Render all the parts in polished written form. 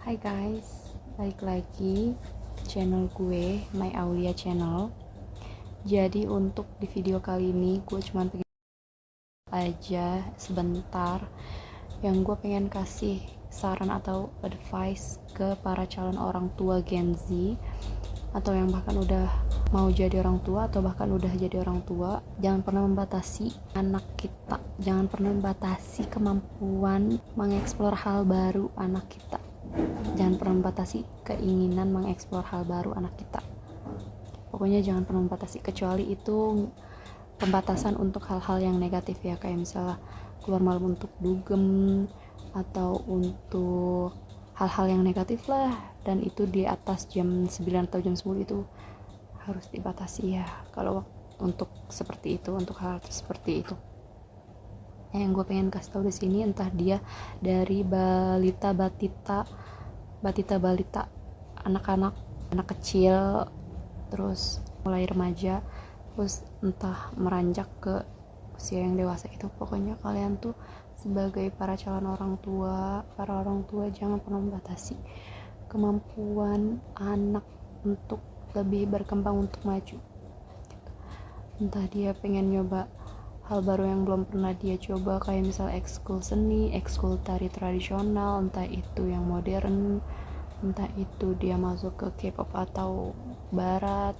Hai guys, balik lagi ke channel gue, My Aulia Channel. Jadi untuk di video kali ini gue cuman pengen aja sebentar yang gue pengen kasih saran atau advice ke para calon orang tua Gen Z atau yang bahkan udah mau jadi orang tua atau bahkan udah jadi orang tua. Jangan pernah membatasi anak kita, jangan pernah membatasi kemampuan mengeksplor hal baru anak kita, jangan pernah membatasi keinginan mengeksplor hal baru anak kita. Pokoknya jangan pernah membatasi, kecuali itu pembatasan untuk hal-hal yang negatif ya, kayak misalnya keluar malam untuk dugem atau untuk hal-hal yang negatif lah, dan itu di atas jam 9 atau jam 10 itu harus dibatasi ya. Kalau untuk seperti itu, untuk hal seperti itu yang gue pengen kasih tahu di sini, entah dia dari balita balita, anak-anak, anak kecil, terus mulai remaja, terus entah meranjak ke usia yang dewasa itu. Pokoknya kalian tuh sebagai para calon orang tua, para orang tua jangan pernah membatasi kemampuan anak untuk lebih berkembang, untuk maju. Entah dia pengen nyoba hal baru yang belum pernah dia coba, kayak misal ekskul seni, ekskul tari tradisional, entah itu yang modern, entah itu dia masuk ke K-pop atau barat,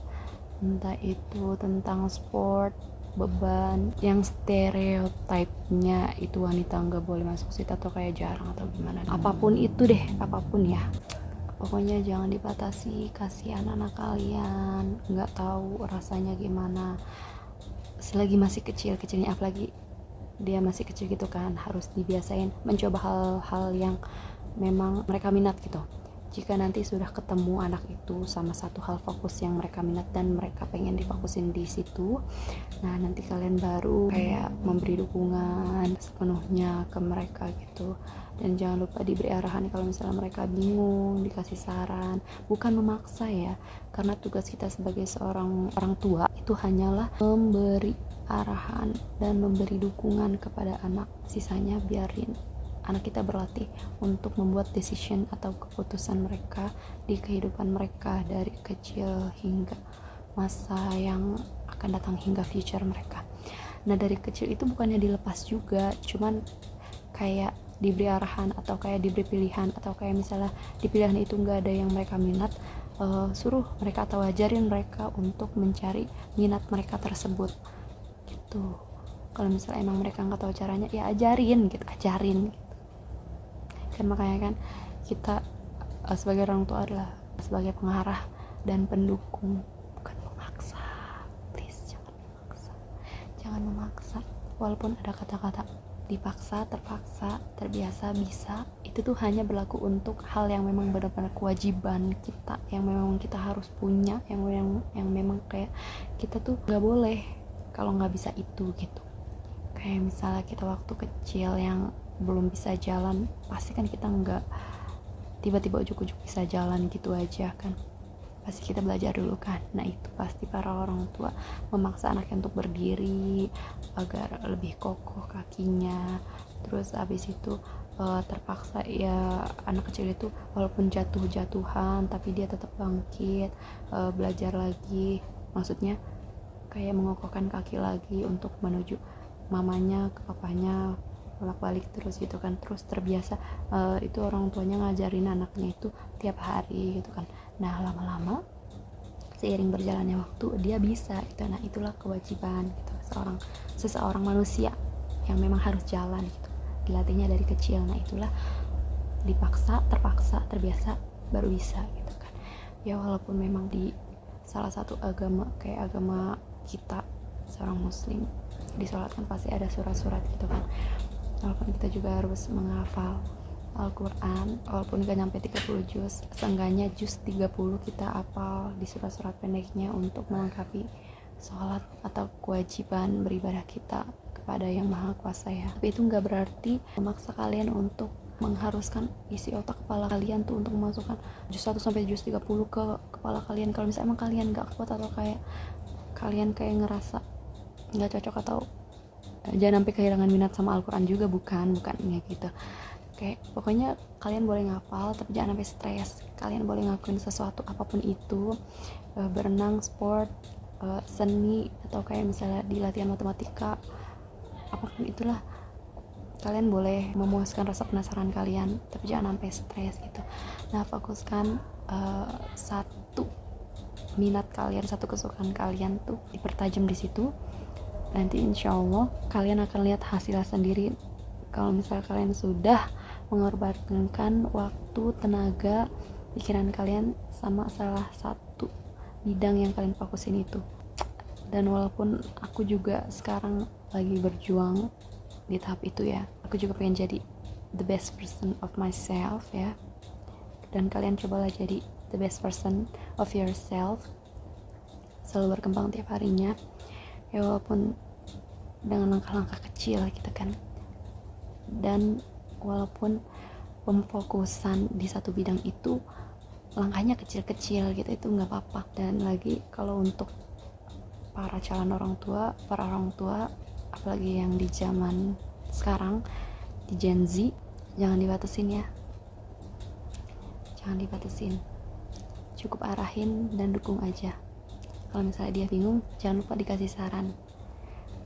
entah itu tentang sport, beban yang stereotipnya itu wanita nggak boleh masuk situ atau kayak jarang atau gimana. Apapun itu deh, apapun ya, pokoknya jangan dibatasi. Kasihan anak kalian, nggak tahu rasanya gimana selagi masih kecilnya, apalagi dia masih kecil gitu kan, harus dibiasain mencoba hal-hal yang memang mereka minat gitu. Jika nanti sudah ketemu anak itu sama satu hal fokus yang mereka minat dan mereka pengen difokusin di situ, nah nanti kalian baru kayak memberi dukungan sepenuhnya ke mereka gitu. Dan jangan lupa diberi arahan kalau misalnya mereka bingung, dikasih saran, bukan memaksa ya, karena tugas kita sebagai seorang orang tua itu hanyalah memberi arahan dan memberi dukungan kepada anak. Sisanya biarin anak kita berlatih untuk membuat decision atau keputusan mereka di kehidupan mereka dari kecil hingga masa yang akan datang, hingga future mereka. Nah dari kecil itu bukannya dilepas juga, cuman kayak diberi arahan atau kayak diberi pilihan, atau kayak misalnya di pilihan itu nggak ada yang mereka minat, suruh mereka atau ajarin mereka untuk mencari minat mereka tersebut gitu. Kalau misalnya emang mereka nggak tahu caranya, ya ajarin gitu, kan. Makanya kan kita sebagai orang tua adalah sebagai pengarah dan pendukung, bukan memaksa. Please jangan memaksa. Walaupun ada kata-kata dipaksa, terpaksa, terbiasa, bisa, itu tuh hanya berlaku untuk hal yang memang benar-benar kewajiban kita, yang memang kita harus punya, yang memang kayak kita tuh nggak boleh kalau nggak bisa itu gitu. Kayak misalnya kita waktu kecil yang belum bisa jalan, pasti kan kita nggak tiba-tiba ujuk-ujuk bisa jalan gitu aja kan, pasti kita belajar dulu kan. Nah itu pasti para orang tua memaksa anaknya untuk berdiri agar lebih kokoh kakinya. Terus abis itu terpaksa ya anak kecil itu walaupun jatuh-jatuhan tapi dia tetap bangkit, belajar lagi, maksudnya kayak mengokohkan kaki lagi untuk menuju mamanya ke papanya, bolak-balik terus gitu kan. Terus terbiasa, itu orang tuanya ngajarin anaknya itu tiap hari gitu kan. Nah lama-lama seiring berjalannya waktu dia bisa gitu. Nah itulah kewajiban gitu seseorang manusia yang memang harus jalan gitu, dilatihnya dari kecil. Nah itulah dipaksa, terpaksa, terbiasa, baru bisa gitu kan. Ya walaupun memang di salah satu agama kayak agama kita seorang muslim, di sholat kan pasti ada surat-surat gitu kan. Walaupun kita juga harus menghafal Al-Quran, walaupun gak nyampe 30 juz, seenggaknya juz 30 kita hafal di surat-surat pendeknya untuk melengkapi sholat atau kewajiban beribadah kita kepada yang maha kuasa ya. Tapi itu gak berarti memaksa kalian untuk mengharuskan isi otak kepala kalian tuh untuk memasukkan juz 1 sampai juz 30 ke kepala kalian. Kalau misalnya emang kalian gak kuat atau kayak kalian kayak ngerasa nggak cocok atau jangan sampai kehilangan minat sama Al-Quran juga, bukannya gitu. kayak pokoknya kalian boleh ngapal tapi jangan sampai stres. Kalian boleh ngakuin sesuatu apapun itu, berenang, sport, seni, atau kayak misalnya di latihan matematika, apapun itulah. Kalian boleh memuaskan rasa penasaran kalian tapi jangan sampai stres gitu. Nah, fokuskan satu minat kalian, satu kesukaan kalian tuh dipertajam di situ. Nanti insya Allah kalian akan lihat hasilnya sendiri. Kalau misalnya kalian sudah mengorbankan waktu, tenaga, pikiran kalian sama salah satu bidang yang kalian fokusin itu. Dan walaupun aku juga sekarang lagi berjuang di tahap itu ya, aku juga pengen jadi the best version of myself ya, dan kalian cobalah jadi the best version of yourself, selalu berkembang tiap harinya ya, walaupun dengan langkah-langkah kecil gitu kan. Dan walaupun pemfokusan di satu bidang itu langkahnya kecil-kecil gitu, itu nggak apa-apa. Dan lagi kalau untuk para calon orang tua, para orang tua apalagi yang di zaman sekarang, di Gen Z, jangan dibatasin ya, jangan dibatasin, cukup arahin dan dukung aja. Kalau misalnya dia bingung, jangan lupa dikasih saran,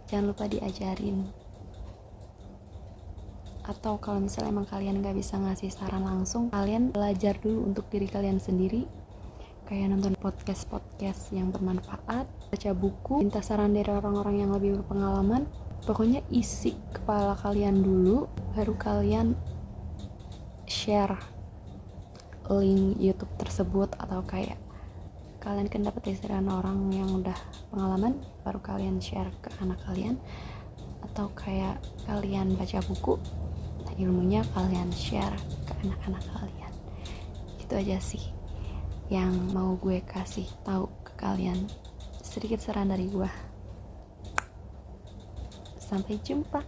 jangan lupa diajarin. Atau kalau misalnya emang kalian gak bisa ngasih saran langsung, kalian belajar dulu untuk diri kalian sendiri, kayak nonton podcast yang bermanfaat, baca buku, minta saran dari orang-orang yang lebih berpengalaman. Pokoknya isi kepala kalian dulu, baru kalian share link YouTube tersebut, atau kayak kalian kan dapat dari orang yang udah pengalaman, baru kalian share ke anak kalian. Atau kayak kalian baca buku, ilmunya kalian share ke anak-anak kalian. Itu aja sih yang mau gue kasih tahu ke kalian, sedikit saran dari gue. Sampai jumpa.